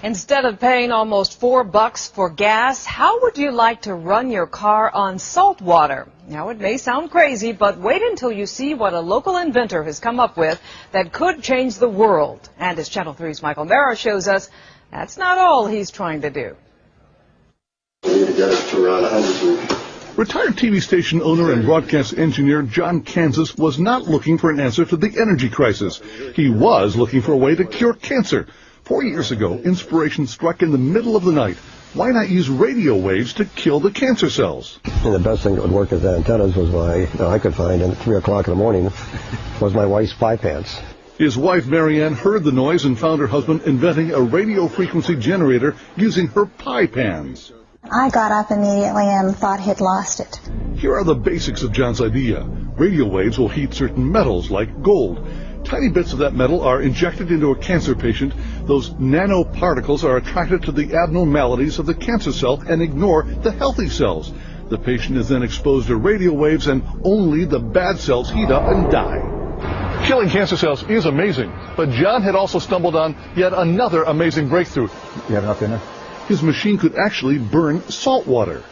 Instead of paying almost $4 for gas, how would you like to run your car on salt water? Now, it may sound crazy, but wait until you see what a local inventor has come up with that could change the world. And as Channel 3's Michael Mara shows us, that's not all he's trying to do. We need to get it to around 100. Retired TV station owner and broadcast engineer John Kansas was not looking for an answer to the energy crisis. He was looking for a way to cure cancer. 4 years ago, inspiration struck in the middle of the night. Why not use radio waves to kill the cancer cells? And the best thing that would work as antennas was what I could find at 3 o'clock in the morning was my wife's pie pants. His wife, Marianne, heard the noise and found her husband inventing a radio frequency generator using her pie pans. I got up immediately and thought he'd lost it. Here are the basics of John's idea. Radio waves will heat certain metals like gold. Tiny bits of that metal are injected into a cancer patient. Those nanoparticles are attracted to the abnormalities of the cancer cell and ignore the healthy cells. The patient is then exposed to radio waves and only the bad cells heat up and die. Killing cancer cells is amazing, but John had also stumbled on yet another amazing breakthrough. You have enough in there? His machine could actually burn salt water.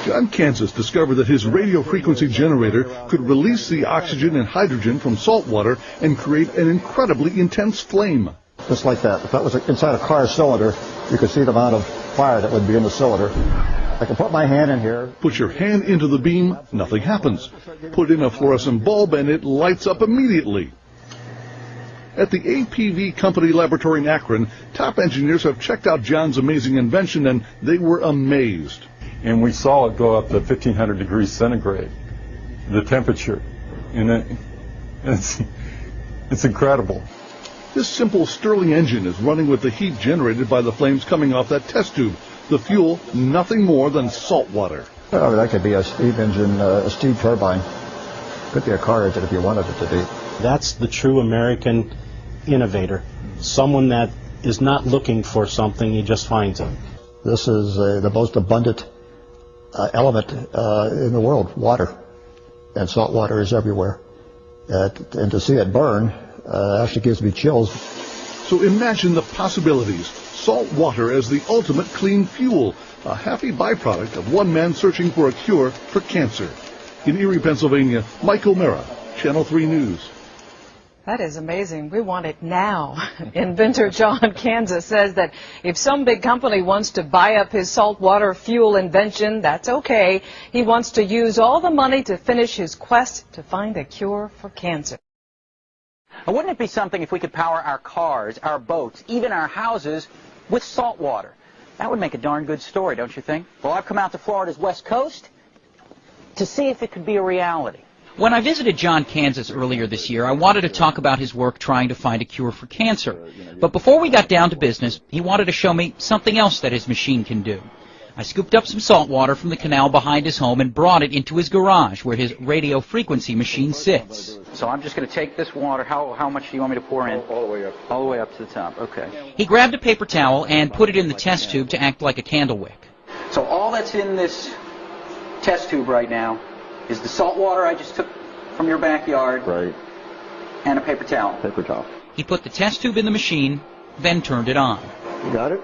John Kansas discovered that his radio frequency generator could release the oxygen and hydrogen from salt water and create an incredibly intense flame. Just like that. If that was inside a car cylinder, you could see the amount of fire that would be in the cylinder. I can put my hand in here. Put your hand into the beam, nothing happens. Put in a fluorescent bulb and it lights up immediately. At the APV Company Laboratory in Akron, top engineers have checked out John's amazing invention and they were amazed. And we saw it go up to 1,500 degrees centigrade, the temperature. And it's incredible. This simple Stirling engine is running with the heat generated by the flames coming off that test tube. The fuel, nothing more than salt water. Oh, that could be a steam engine, a steam turbine. Could be a car engine if you wanted it to be. That's the true American innovator. Someone that is not looking for something, he just finds it. This is the most abundant element in the world, water. And salt water is everywhere. And to see it burn actually gives me chills. So imagine the possibilities. Salt water as the ultimate clean fuel, a happy byproduct of one man searching for a cure for cancer. In Erie, Pennsylvania, Michael Mara, Channel 3 News. That is amazing. We want it now. Inventor John Kansas says that if some big company wants to buy up his saltwater fuel invention, that's okay. He wants to use all the money to finish his quest to find a cure for cancer. Wouldn't it be something if we could power our cars, our boats, even our houses with salt water? That would make a darn good story, don't you think? Well, I've come out to Florida's West Coast to see if it could be a reality. When I visited John Kansas earlier this year, I wanted to talk about his work trying to find a cure for cancer. But before we got down to business, he wanted to show me something else that his machine can do. I scooped up some salt water from the canal behind his home and brought it into his garage where his radio frequency machine sits. So I'm just going to take this water. How much do you want me to pour in? All the way up. All the way up to the top. Okay. He grabbed a paper towel and put it in the test tube to act like a candle wick. So all that's in this test tube right now is the salt water I just took from your backyard. Right. And a paper towel. Paper towel. He put the test tube in the machine, then turned it on. You got it?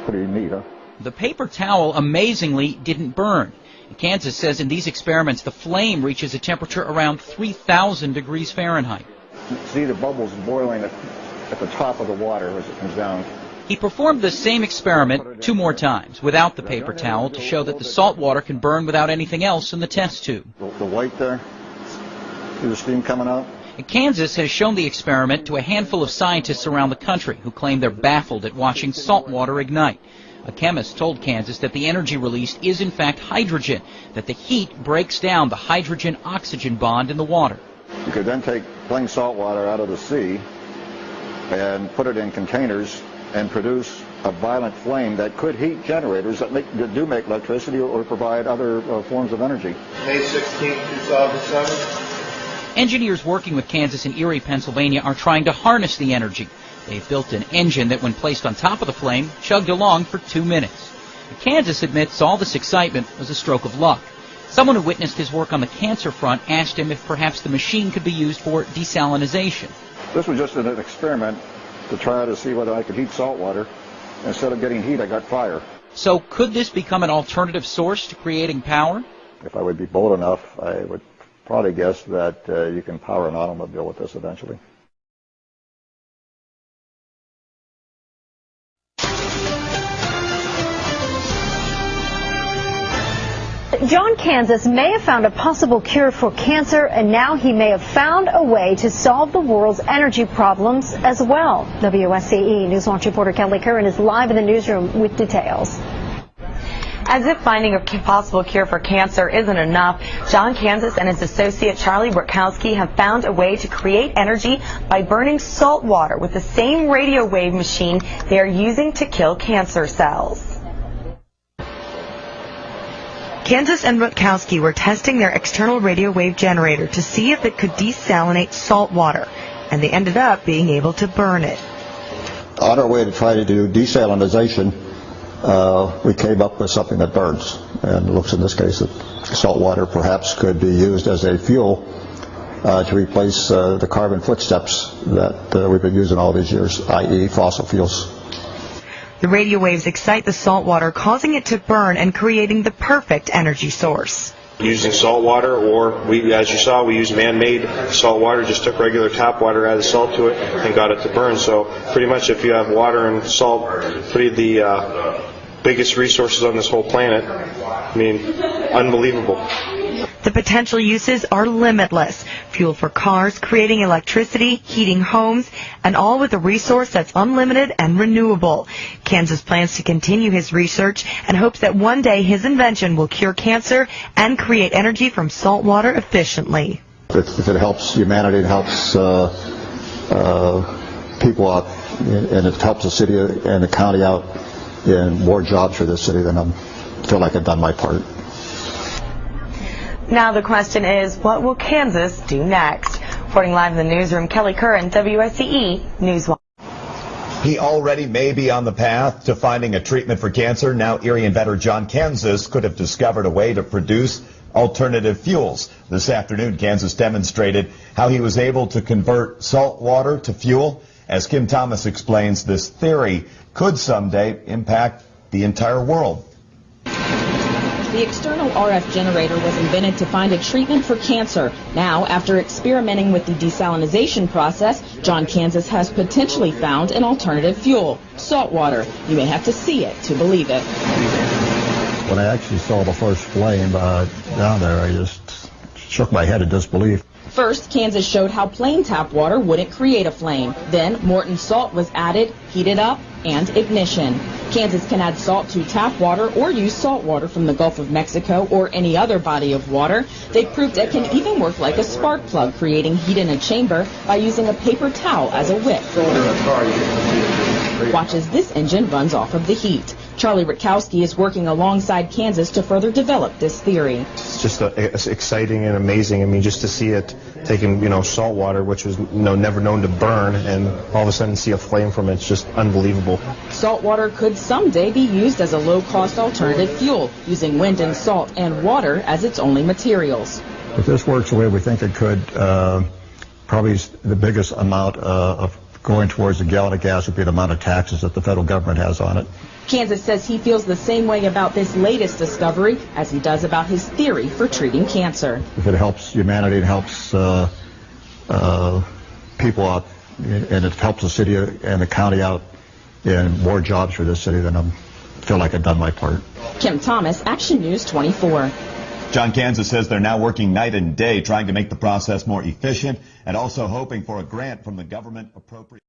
Pretty neat, huh? The paper towel amazingly didn't burn. Kansas says in these experiments the flame reaches a temperature around 3,000 degrees Fahrenheit. See the bubbles boiling at the top of the water as it comes down. He performed the same experiment 2 more times without the paper towel to show that the salt water can burn without anything else in the test tube. The white there, see the steam coming out? Kansas has shown the experiment to a handful of scientists around the country who claim they're baffled at watching salt water ignite. A chemist told Kansas that the energy released is in fact hydrogen, that the heat breaks down the hydrogen-oxygen bond in the water. You could then take plain salt water out of the sea and put it in containers and produce a violent flame that could heat generators that do make electricity or provide other forms of energy. May 16, 2007. Engineers working with Kansas and Erie, Pennsylvania are trying to harness the energy. They've built an engine that, when placed on top of the flame, chugged along for 2 minutes. Kansas admits all this excitement was a stroke of luck. Someone who witnessed his work on the cancer front asked him if perhaps the machine could be used for desalinization. This was just an experiment to try to see whether I could heat salt water. Instead of getting heat, I got fire. So could this become an alternative source to creating power? If I would be bold enough, I would probably guess that you can power an automobile with this eventually. John Kansas may have found a possible cure for cancer, and now he may have found a way to solve the world's energy problems as well. WSCE News Watch reporter Kelly Curran is live in the newsroom with details. As if finding a possible cure for cancer isn't enough, John Kansas and his associate Charlie Rutkowski have found a way to create energy by burning salt water with the same radio wave machine they are using to kill cancer cells. Kansas and Rutkowski were testing their external radio wave generator to see if it could desalinate salt water, and they ended up being able to burn it. On our way to try to do desalinization, we came up with something that burns, and it looks in this case that salt water perhaps could be used as a fuel to replace the carbon footsteps that we've been using all these years, i.e. fossil fuels. The radio waves excite the salt water, causing it to burn and creating the perfect energy source. Using salt water, or as you saw, we used man-made salt water, just took regular tap water, added salt to it, and got it to burn. So pretty much if you have water and salt, pretty the biggest resources on this whole planet, I mean, unbelievable. The potential uses are limitless. Fuel for cars, creating electricity, heating homes, and all with a resource that's unlimited and renewable. Kansas plans to continue his research and hopes that one day his invention will cure cancer and create energy from salt water efficiently. If it helps humanity, it helps people out, and it helps the city and the county out in more jobs for this city, then I feel like I've done my part. Now the question is, what will Kansas do next? Reporting live in the newsroom, Kelly Curran, WSCE News Watch. He already may be on the path to finding a treatment for cancer. Now Erie inventor John Kansas could have discovered a way to produce alternative fuels. This afternoon, Kansas demonstrated how he was able to convert salt water to fuel. As Kim Thomas explains, this theory could someday impact the entire world. The external RF generator was invented to find a treatment for cancer. Now, after experimenting with the desalinization process, John Kansas has potentially found an alternative fuel, salt water. You may have to see it to believe it. When I actually saw the first flame down there, I just shook my head in disbelief. First, Kansas showed how plain tap water wouldn't create a flame. Then, Morton salt was added, heated up, and ignition. Kansas can add salt to tap water or use salt water from the Gulf of Mexico or any other body of water. They proved it can even work like a spark plug, creating heat in a chamber by using a paper towel as a wick. Watch as this engine runs off of the heat. Charlie Rutkowski is working alongside Kansas to further develop this theory. It's just it's exciting and amazing. I mean, just to see it taking, salt water, which was never known to burn, and all of a sudden see a flame from it. It's just unbelievable. Salt water could someday be used as a low-cost alternative fuel, using wind and salt and water as its only materials. If this works the way we think it could, probably the biggest amount of going towards a gallon of gas would be the amount of taxes that the federal government has on it. Kansas says he feels the same way about this latest discovery as he does about his theory for treating cancer. If it helps humanity, it helps people out, and it helps the city and the county out in more jobs for this city, then I feel like I've done my part. Kim Thomas, Action News 24. John Kansas says they're now working night and day trying to make the process more efficient and also hoping for a grant from the government appropriate.